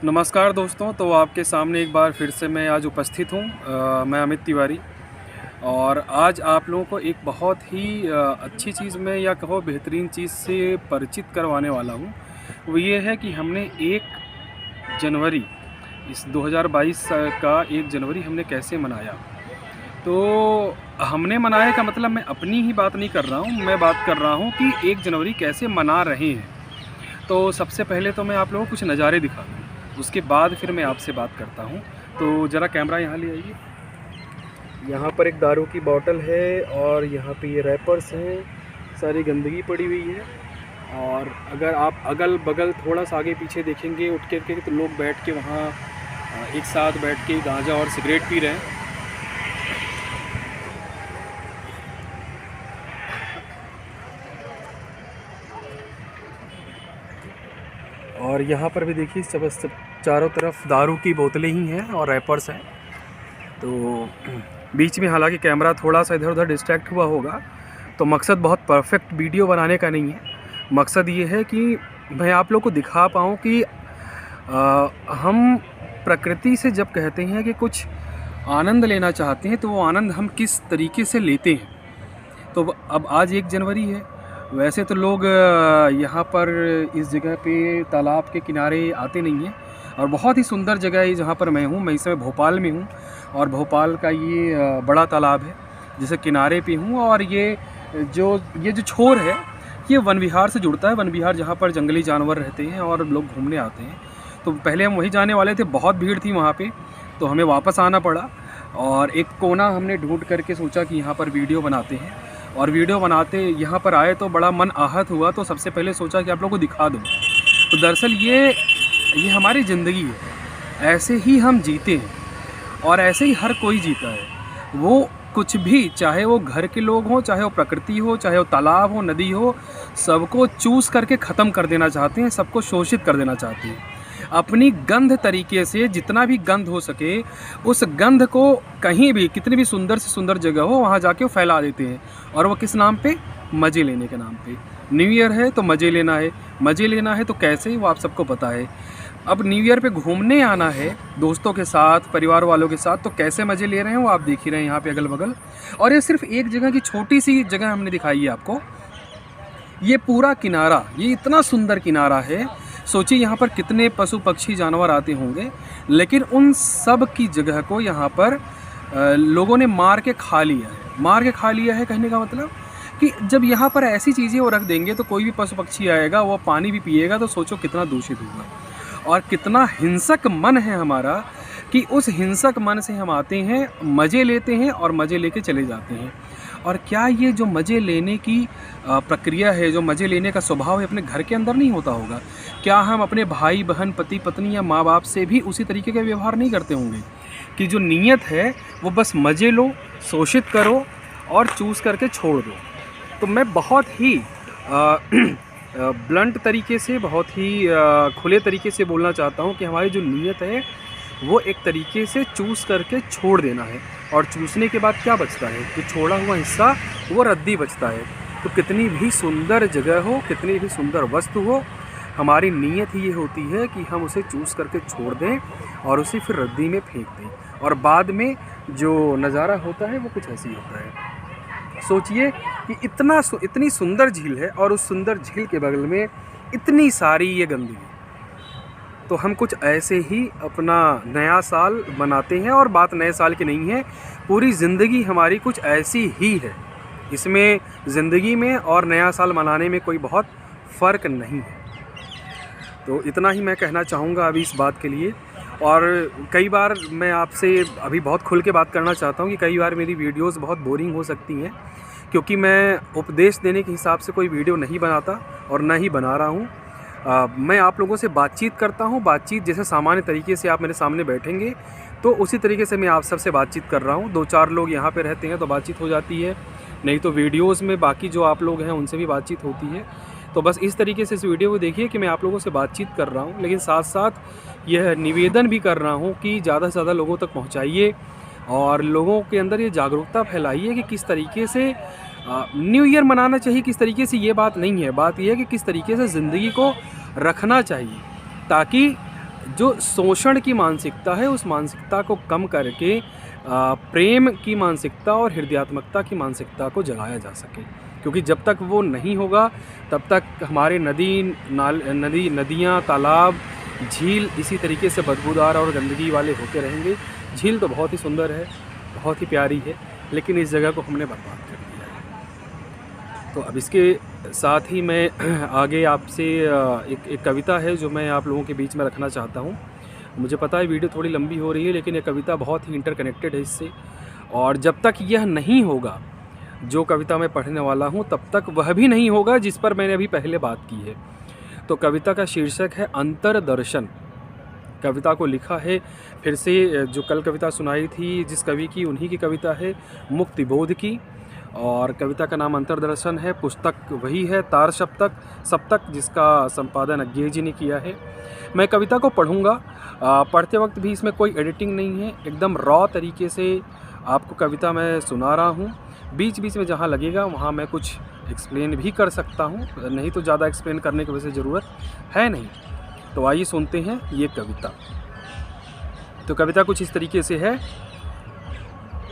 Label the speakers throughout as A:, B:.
A: नमस्कार दोस्तों। तो आपके सामने एक बार फिर से मैं आज उपस्थित हूँ। मैं अमित तिवारी और आज आप लोगों को एक बहुत ही अच्छी चीज़ में या कहो बेहतरीन चीज़ से परिचित करवाने वाला हूँ। वो ये है कि हमने 1 जनवरी इस 2022 का 1 जनवरी हमने कैसे मनाया। तो हमने मनाया का मतलब मैं अपनी ही बात नहीं कर रहा हूँ, मैं बात कर रहा हूँ कि 1 जनवरी कैसे मना रहे हैं। तो सबसे पहले तो मैं आप लोगों को कुछ नज़ारे दिखा दूँ, उसके बाद फिर मैं आपसे बात करता हूँ। तो ज़रा कैमरा यहाँ ले आइए। यहाँ पर एक दारू की बोतल है और यहाँ पे ये रैपर्स हैं, सारी गंदगी पड़ी हुई है। और अगर आप अगल बगल थोड़ा सा आगे पीछे देखेंगे उठ के तो लोग बैठ के वहाँ एक साथ बैठ के गांजा और सिगरेट पी रहे हैं। और यहाँ पर भी देखिए सब चारों तरफ दारू की बोतलें ही हैं और रैपर्स हैं। तो बीच में हालांकि कैमरा थोड़ा सा इधर उधर डिस्ट्रैक्ट हुआ होगा, तो मकसद बहुत परफेक्ट वीडियो बनाने का नहीं है। मकसद ये है कि मैं आप लोग को दिखा पाऊँ कि हम प्रकृति से जब कहते हैं कि कुछ आनंद लेना चाहते हैं तो वो आनंद हम किस तरीके से लेते हैं। तो अब आज 1 जनवरी है। वैसे तो लोग यहाँ पर इस जगह पे तालाब के किनारे आते नहीं हैं और बहुत ही सुंदर जगह है जहाँ पर मैं हूँ। मैं इस समय भोपाल में हूँ और भोपाल का ये बड़ा तालाब है जिसे किनारे पे हूँ। और ये जो छोर है ये वन विहार से जुड़ता है। वन विहार जहाँ पर जंगली जानवर रहते हैं और लोग घूमने आते हैं। तो पहले हम वहीं जाने वाले थे, बहुत भीड़ थी वहाँ पे, तो हमें वापस आना पड़ा। और एक कोना हमने ढूंढ करके सोचा कि यहाँ पर वीडियो बनाते हैं। और वीडियो बनाते यहाँ पर आए तो बड़ा मन आहत हुआ, तो सबसे पहले सोचा कि आप लोगों को दिखा दूँ। तो दरअसल ये हमारी ज़िंदगी है, ऐसे ही हम जीते हैं और ऐसे ही हर कोई जीता है। वो कुछ भी, चाहे वो घर के लोग हों, चाहे वो प्रकृति हो, चाहे वो तालाब हो, नदी हो, सबको चूस करके ख़त्म कर देना चाहते हैं, सबको शोषित कर देना चाहते हैं। अपनी गंध तरीके से जितना भी गंध हो सके उस गंध को कहीं भी, कितनी भी सुंदर से सुंदर जगह हो, वहाँ जाके वो फैला देते हैं। और वो किस नाम पे? मज़े लेने के नाम पे। न्यू ईयर है तो मज़े लेना है। मज़े लेना है तो कैसे, वो आप सबको पता है। अब न्यू ईयर पे घूमने आना है दोस्तों के साथ, परिवार वालों के साथ, तो कैसे मज़े ले रहे हैं वो आप देख ही रहे हैं यहाँ पे अगल बगल। और ये सिर्फ एक जगह की छोटी सी जगह हमने दिखाई है आपको। ये पूरा किनारा, ये इतना सुंदर किनारा है, सोचिए यहाँ पर कितने पशु पक्षी जानवर आते होंगे, लेकिन उन सब की जगह को यहाँ पर लोगों ने मार के खा लिया है। मार के खा लिया है कहने का मतलब कि जब यहाँ पर ऐसी चीज़ें वो रख देंगे तो कोई भी पशु पक्षी आएगा, वो पानी भी पिएगा, तो सोचो कितना दूषित होगा। और कितना हिंसक मन है हमारा कि उस हिंसक मन से हम आते हैं, मज़े लेते हैं और मज़े लेके चले जाते हैं। और क्या ये जो मज़े लेने की प्रक्रिया है, जो मज़े लेने का स्वभाव है, अपने घर के अंदर नहीं होता होगा? क्या हम अपने भाई बहन, पति पत्नी या माँ बाप से भी उसी तरीके का व्यवहार नहीं करते होंगे कि जो नीयत है वो बस मज़े लो, शोषित करो और चूस करके छोड़ दो? तो मैं बहुत ही ब्लंट तरीके से, बहुत ही खुले तरीके से बोलना चाहता हूँ कि हमारी जो नीयत है वो एक तरीके से चूस करके छोड़ देना है। और चूसने के बाद क्या बचता है? जो छोड़ा हुआ हिस्सा वो रद्दी बचता है। तो कितनी भी सुंदर जगह हो, कितनी भी सुंदर वस्तु हो, हमारी नीयत ही ये होती है कि हम उसे चूस करके छोड़ दें और उसे फिर रद्दी में फेंक दें। और बाद में जो नज़ारा होता है वो कुछ ऐसे ही होता है। सोचिए कि इतनी सुंदर झील है और उस सुंदर झील के बगल में इतनी सारी ये गंदगी। तो हम कुछ ऐसे ही अपना नया साल मनाते हैं। और बात नए साल की नहीं है, पूरी ज़िंदगी हमारी कुछ ऐसी ही है। इसमें ज़िंदगी में और नया साल मनाने में कोई बहुत फ़र्क नहीं है। तो इतना ही मैं कहना चाहूँगा अभी इस बात के लिए। और कई बार मैं आपसे अभी बहुत खुल के बात करना चाहता हूँ कि कई बार मेरी वीडियोस बहुत बोरिंग हो सकती हैं, क्योंकि मैं उपदेश देने के हिसाब से कोई वीडियो नहीं बनाता और ना ही बना रहा हूँ। मैं आप लोगों से बातचीत करता हूँ। बातचीत जैसे सामान्य तरीके से आप मेरे सामने बैठेंगे तो उसी तरीके से मैं आप सबसे बातचीत कर रहा हूँ। 2-4 लोग यहाँ पे रहते हैं तो बातचीत हो जाती है, नहीं तो वीडियोस में बाकी जो आप लोग हैं उनसे भी बातचीत होती है। तो बस इस तरीके से इस वीडियो को देखिए कि मैं आप लोगों से बातचीत कर रहा हूँ, लेकिन साथ साथ यह निवेदन भी कर रहा हूँ कि ज़्यादा से ज़्यादा लोगों तक पहुँचाइए और लोगों के अंदर ये जागरूकता फैलाइए कि किस तरीके से न्यू ईयर मनाना चाहिए, किस तरीके से। ये बात नहीं है, बात यह है कि किस तरीके से ज़िंदगी को रखना चाहिए ताकि जो शोषण की मानसिकता है उस मानसिकता को कम करके प्रेम की मानसिकता और हृदयात्मकता की मानसिकता को जगाया जा सके, क्योंकि जब तक वो नहीं होगा तब तक हमारे नदियाँ, तालाब, झील इसी तरीके से बदबूदार और गंदगी वाले होते रहेंगे। झील तो बहुत ही सुंदर है, बहुत ही प्यारी है, लेकिन इस जगह को हमने बर्बाद कर दिया है। तो अब इसके साथ ही मैं आगे आपसे एक कविता है जो मैं आप लोगों के बीच में रखना चाहता हूँ। मुझे पता है वीडियो थोड़ी लंबी हो रही है, लेकिन ये कविता बहुत ही इंटरकनेक्टेड है इससे, और जब तक यह नहीं होगा जो कविता मैं पढ़ने वाला हूँ तब तक वह भी नहीं होगा जिस पर मैंने अभी पहले बात की है। तो कविता का शीर्षक है अंतर्दर्शन। कविता को लिखा है, फिर से जो कल कविता सुनाई थी जिस कवि की, उन्हीं की कविता है, मुक्तिबोध की, और कविता का नाम अंतर्दर्शन है। पुस्तक वही है तार सप्तक जिसका संपादन अज्ञेय जी ने किया है। मैं कविता को पढ़ूंगा, पढ़ते वक्त भी इसमें कोई एडिटिंग नहीं है, एकदम रॉ तरीके से आपको कविता मैं सुना रहा हूँ। बीच बीच में जहाँ लगेगा वहाँ मैं कुछ एक्सप्लेन भी कर सकता हूँ, नहीं तो ज़्यादा एक्सप्लेन करने की वैसे ज़रूरत है नहीं। तो आइए सुनते हैं ये कविता। तो कविता कुछ इस तरीके से है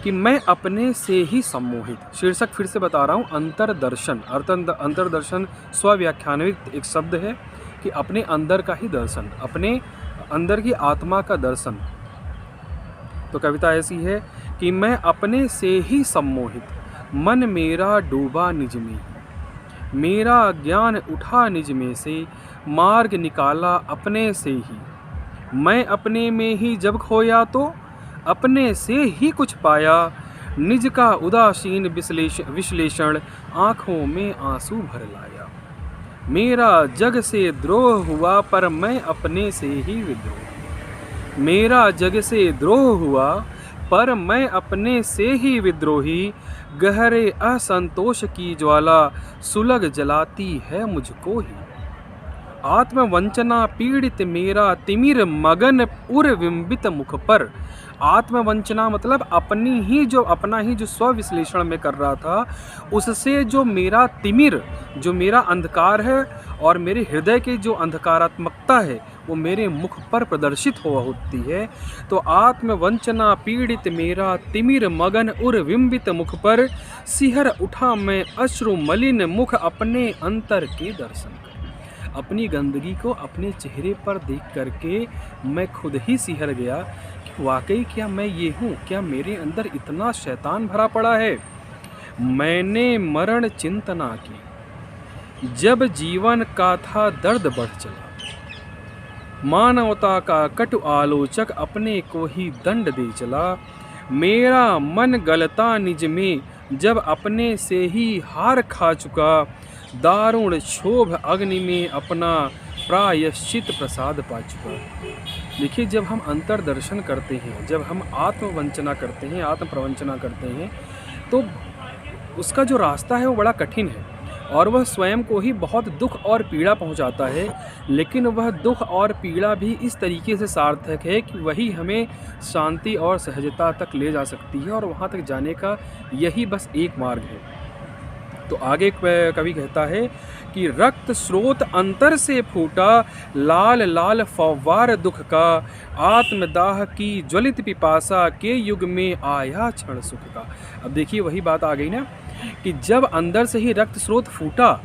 A: कि मैं अपने से ही सम्मोहित। शीर्षक फिर से बता रहा हूँ, अंतर्दर्शन। अंतर्दर्शन स्वव्याख्यान्वित एक शब्द है कि अपने अंदर का ही दर्शन, अपने अंदर की आत्मा का दर्शन। तो कविता ऐसी है कि मैं अपने से ही सम्मोहित, मन मेरा डूबा निज में, मेरा ज्ञान उठा निज में से, मार्ग निकाला अपने से ही। मैं अपने में ही जब खोया तो अपने से ही कुछ पाया, निज का उदासीन विश्लेषण आँखों में आंसू भर लाया। मेरा जग से द्रोह हुआ पर मैं अपने से ही विद्रोह, मेरा जग से द्रोह हुआ पर मैं अपने से ही विद्रोही। गहरे असंतोष की ज्वाला सुलग जलाती है मुझको ही। आत्मवंचना पीड़ित मेरा तिमिर मगन उर्विंबित मुख पर। आत्मवंचना मतलब अपना ही जो स्व विश्लेषण में कर रहा था, उससे जो मेरा तिमिर, जो मेरा अंधकार है और मेरे हृदय की जो अंधकारात्मकता है वो मेरे मुख पर प्रदर्शित होती है। तो आत्मवंचना पीड़ित मेरा तिमिर मगन उर्विंबित मुख पर, सिहर उठा मैं अश्रु मलिन मुख अपने अंतर के दर्शन। अपनी गंदगी को अपने चेहरे पर देख करके मैं खुद ही सिहर गया कि वाकई क्या मैं ये हूँ, क्या मेरे अंदर इतना शैतान भरा पड़ा है। मैंने मरण चिंतना की, जब जीवन का था दर्द बढ़ चला, मानवता का कटु आलोचक अपने को ही दंड दे चला। मेरा मन गलता निज में, जब अपने से ही हार खा चुका, दारुण क्षोभ अग्नि में अपना प्रायश्चित प्रसाद पा चुका। देखिए, जब हम अंतर्दर्शन करते हैं, जब हम आत्मवंचना करते हैं, आत्म प्रवंचना करते हैं, तो उसका जो रास्ता है वो बड़ा कठिन है और वह स्वयं को ही बहुत दुख और पीड़ा पहुंचाता है। लेकिन वह दुख और पीड़ा भी इस तरीके से सार्थक है कि वही हमें शांति और सहजता तक ले जा सकती है, और वहाँ तक जाने का यही बस एक मार्ग है। तो आगे कवि कहता है कि रक्त स्रोत अंतर से फूटा, लाल लाल फव्वार दुख का, आत्मदाह की ज्वलित पिपासा के युग में आया क्षण सुख का। अब देखिए वही बात आ गई ना कि जब अंदर से ही रक्त स्रोत फूटा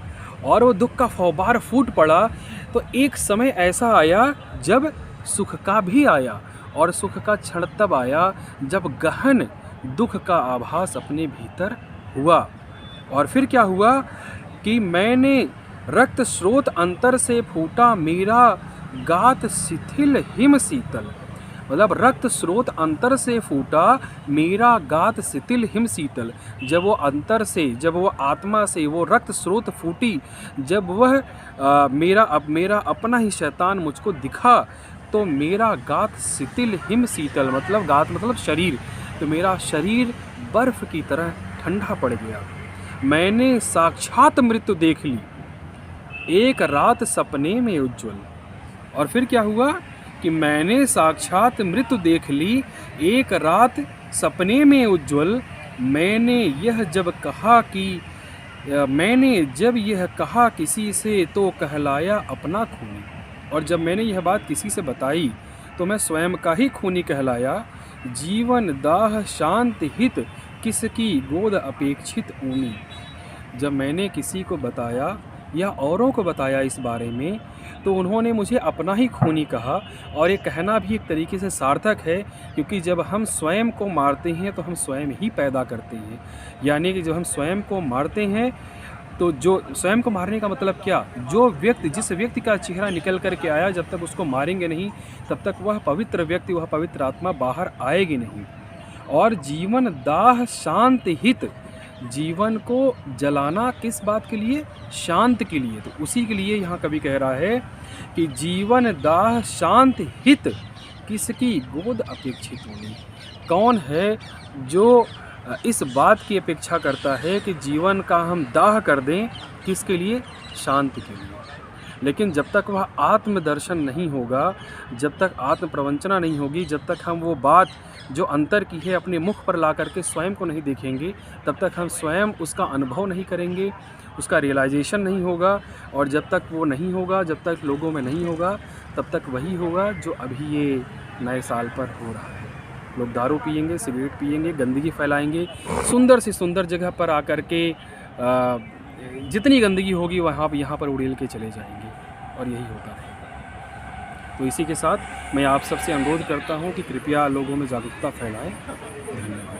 A: और वो दुख का फव्वार फूट पड़ा, तो एक समय ऐसा आया जब सुख का भी आया, और सुख का क्षण तब आया जब गहन दुख का आभास अपने भीतर हुआ। और फिर क्या हुआ कि मैंने रक्त स्रोत अंतर से फूटा, मेरा गात शिथिल हिम शीतल, मतलब रक्त स्रोत अंतर से फूटा, मेरा गात शिथिल हिम शीतल। जब वो अंतर से, जब वो आत्मा से वो रक्त स्रोत फूटी, जब वह मेरा अपना ही शैतान मुझको दिखा, तो मेरा गात शिथिल हिम शीतल, मतलब गात मतलब शरीर, तो मेरा शरीर बर्फ की तरह ठंडा पड़ गया। मैंने साक्षात मृत्यु देख ली, एक रात सपने में उज्ज्वल। और फिर क्या हुआ कि मैंने साक्षात मृत्यु देख ली, एक रात सपने में उज्ज्वल। मैंने जब यह कहा किसी से, तो कहलाया अपना खूनी। और जब मैंने यह बात किसी से बताई तो मैं स्वयं का ही खूनी कहलाया। जीवन दाह शांत हित किसकी गोद अपेक्षित ऊनी। जब मैंने किसी को बताया या औरों को बताया इस बारे में, तो उन्होंने मुझे अपना ही खूनी कहा। और ये कहना भी एक तरीके से सार्थक है, क्योंकि जब हम स्वयं को मारते हैं तो हम स्वयं ही पैदा करते हैं। यानी कि जब हम स्वयं को मारते हैं, तो जो स्वयं को मारने का मतलब क्या, जो व्यक्ति जिस व्यक्ति का चेहरा निकल कर के आया, जब तक उसको मारेंगे नहीं तब तक वह पवित्र व्यक्ति, वह पवित्र आत्मा बाहर आएगी नहीं। और जीवन दाह शांत हित, जीवन को जलाना किस बात के लिए, शांत के लिए। तो उसी के लिए यहाँ कवि कह रहा है कि जीवन दाह शांत हित किसकी गोद अपेक्षित होनी। कौन है जो इस बात की अपेक्षा करता है कि जीवन का हम दाह कर दें, किसके लिए, शांति के लिए। लेकिन जब तक वह आत्मदर्शन नहीं होगा, जब तक आत्म प्रवंचना नहीं होगी, जब तक हम वो बात जो अंतर की है अपने मुख पर ला करके स्वयं को नहीं देखेंगे, तब तक हम स्वयं उसका अनुभव नहीं करेंगे, उसका रियलाइजेशन नहीं होगा। और जब तक वो नहीं होगा, जब तक लोगों में नहीं होगा, तब तक वही होगा जो अभी ये नए साल पर हो रहा है। लोग दारू पिएंगे, सिगरेट पिएंगे, गंदगी फैलाएंगे, सुंदर से सुंदर जगह पर आकर के जितनी गंदगी होगी वहाँ यहाँ पर उड़ेल के चले जाएंगे, और यही होता है। तो इसी के साथ मैं आप सबसे अनुरोध करता हूँ कि कृपया लोगों में जागरूकता फैलाएं। धन्यवाद।